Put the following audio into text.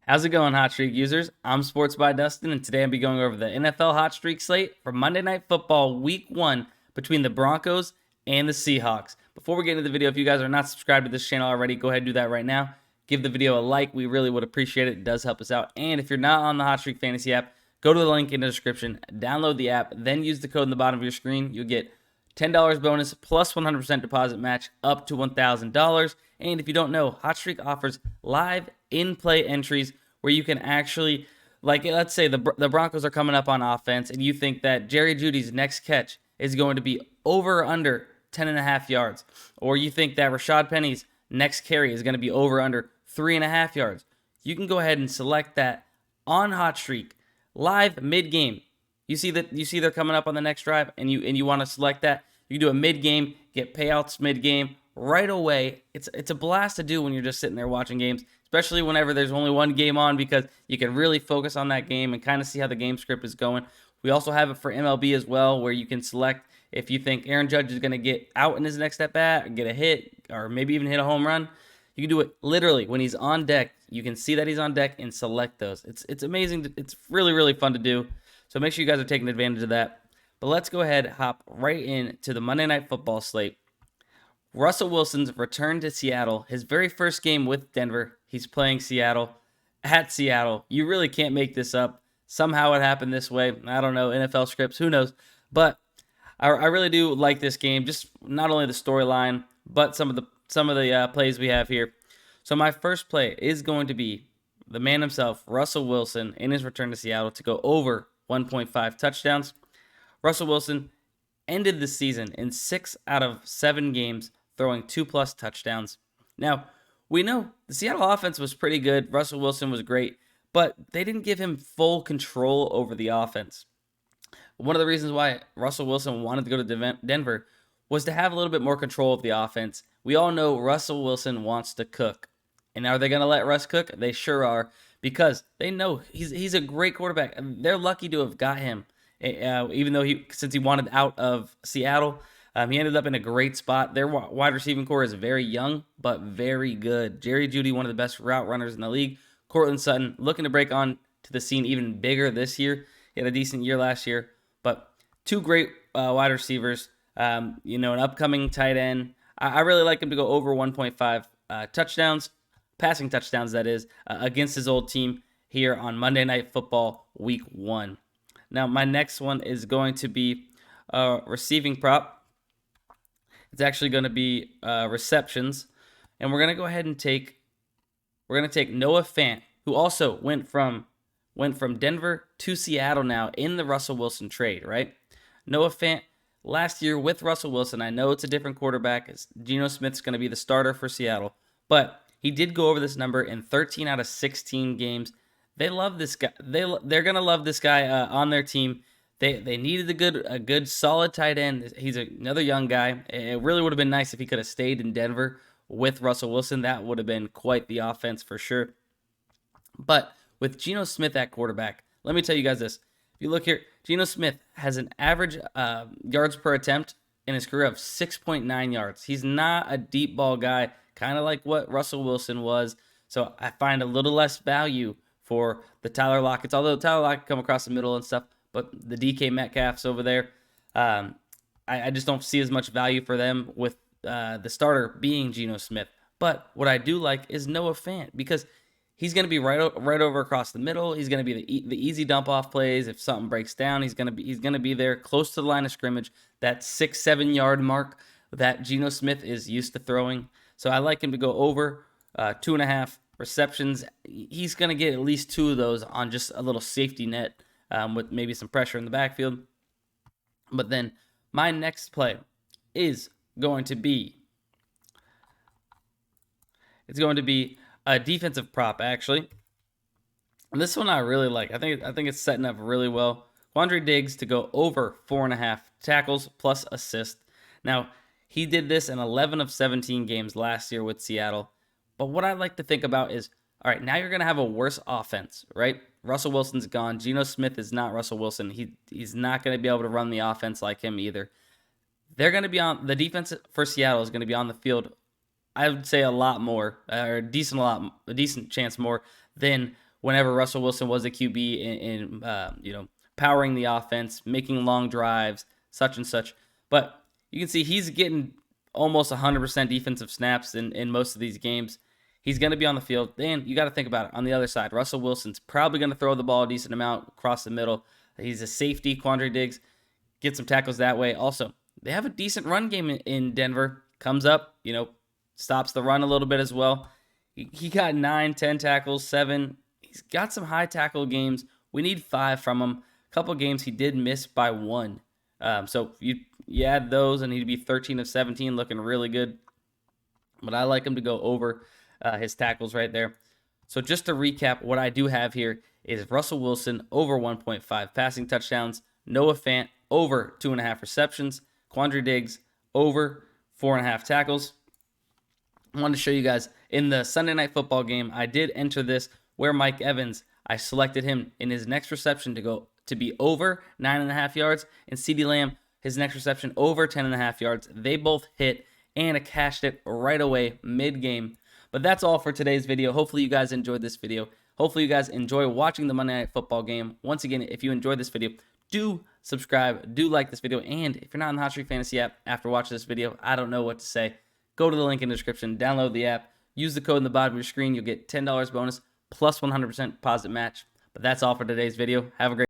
How's it going, HotStreak users? I'm Sports by Dustin, and today I'll be going over the NFL HotStreak slate for Monday Night Football Week 1 between the Broncos and the Seahawks. Before we get into the video, if you guys are not subscribed to this channel already, go ahead and do that right now. Give the video a like. We really would appreciate it. It does help us out. And if you're not on the HotStreak Fantasy app, go to the link in the description, download the app, then use the code in the bottom of your screen. You'll get $10 bonus plus 100% deposit match up to $1,000. And if you don't know, HotStreak offers live in-play entries where you can actually, like, let's say the Broncos are coming up on offense and you think that Jerry Jeudy's next catch is going to be over or under 10.5 yards. Or you think that Rashad Penny's next carry is going to be over or under 3.5 yards. You can go ahead and select that on HotStreak live mid-game. You see they're coming up on the next drive, and you want to select that. You can do a mid-game, get payouts mid-game right away. It's a blast to do when you're just sitting there watching games, especially whenever there's only one game on, because you can really focus on that game and kind of see how the game script is going. We also have it for MLB as well, where you can select if you think Aaron Judge is going to get out in his next at bat, or get a hit, or maybe even hit a home run. You can do it literally when he's on deck. You can see that he's on deck and select those. It's amazing. It's really, really fun to do. So make sure you guys are taking advantage of that. But let's go ahead and hop right into the Monday Night Football slate. Russell Wilson's return to Seattle. His very first game with Denver. He's playing Seattle at Seattle. You really can't make this up. Somehow it happened this way. I don't know. NFL scripts, who knows? But I really do like this game. Just not only the storyline, but some of the plays we have here. So my first play is going to be the man himself, Russell Wilson, in his return to Seattle to go over 1.5 touchdowns. Russell Wilson ended the season in 6 out of 7 games, throwing 2+ touchdowns. Now, we know the Seattle offense was pretty good. Russell Wilson was great, but they didn't give him full control over the offense. One of the reasons why Russell Wilson wanted to go to Denver was to have a little bit more control of the offense. We all know Russell Wilson wants to cook. And are they going to let Russ cook? They sure are, because they know he's a great quarterback. They're lucky to have got him, even though since he wanted out of Seattle, he ended up in a great spot. Their wide receiving core is very young, but very good. Jerry Jeudy, one of the best route runners in the league. Courtland Sutton, looking to break on to the scene even bigger this year. He had a decent year last year, but two great wide receivers. An upcoming tight end. I really like him to go over 1.5 touchdowns. Passing touchdowns, that is, against his old team here on Monday Night Football Week 1. Now, my next one is going to be receiving prop. It's actually going to be receptions, and we're going to go ahead and take Noah Fant, who also went from Denver to Seattle now in the Russell Wilson trade, right? Noah Fant last year with Russell Wilson. I know it's a different quarterback. Geno Smith's going to be the starter for Seattle, but he did go over this number in 13 out of 16 games. They love this guy. They're gonna love this guy on their team. They needed a good solid tight end. He's another young guy. It really would have been nice if he could have stayed in Denver with Russell Wilson. That would have been quite the offense for sure. But with Geno Smith at quarterback, let me tell you guys this. If you look here, Geno Smith has an average yards per attempt in his career of 6.9 yards. He's not a deep ball guy, kind of like what Russell Wilson was. So I find a little less value for the Tyler Lockett's, although Tyler Lockett come across the middle and stuff, but the DK Metcalfs over there, I just don't see as much value for them with the starter being Geno Smith. But what I do like is Noah Fant, because he's going to be right over across the middle. He's going to be the easy dump off plays. If something breaks down, he's going to be there close to the line of scrimmage, that 6-7 yard mark that Geno Smith is used to throwing. So I like him to go over 2.5 receptions. He's going to get at least 2 of those on just a little safety net with maybe some pressure in the backfield. But then my next play is going to be a defensive prop, actually. And this one I really like. I think it's setting up really well. Quandre Diggs to go over 4.5 tackles plus assist. Now, he did this in 11 of 17 games last year with Seattle. But what I like to think about is, all right, now you're going to have a worse offense, right? Russell Wilson's gone. Geno Smith is not Russell Wilson. He's not going to be able to run the offense like him either. They're going to be on the defense for Seattle is going to be on the field, I would say a lot more, or a decent chance more than whenever Russell Wilson was a QB in powering the offense, making long drives, such and such. But you can see he's getting almost 100% defensive snaps in most of these games. He's going to be on the field. And you got to think about it. On the other side, Russell Wilson's probably going to throw the ball a decent amount across the middle. He's a safety. Quandre Diggs get some tackles that way. Also, they have a decent run game in Denver. Comes up, stops the run a little bit as well. He got 9, 10 tackles, 7. He's got some high tackle games. We need 5 from him. A couple games he did miss by 1. So you add those, and he'd be 13 of 17, looking really good. But I like him to go over his tackles right there. So just to recap, what I do have here is Russell Wilson over 1.5 passing touchdowns, Noah Fant over 2.5 receptions, Quandre Diggs over 4.5 tackles. I wanted to show you guys in the Sunday Night Football game, I did enter this where Mike Evans, I selected him in his next reception to be over 9.5 yards, and CeeDee Lamb, his next reception over 10.5 yards. They both hit, and I cashed it right away mid-game. But that's all for today's video. Hopefully you guys enjoyed this video. Hopefully you guys enjoy watching the Monday Night Football game. Once again, if you enjoyed this video, do subscribe, do like this video, and if you're not in the HotStreak Fantasy app after watching this video, I don't know what to say. Go to the link in the description, download the app, use the code in the bottom of your screen. You'll get $10 bonus plus 100% deposit match. But that's all for today's video. Have a great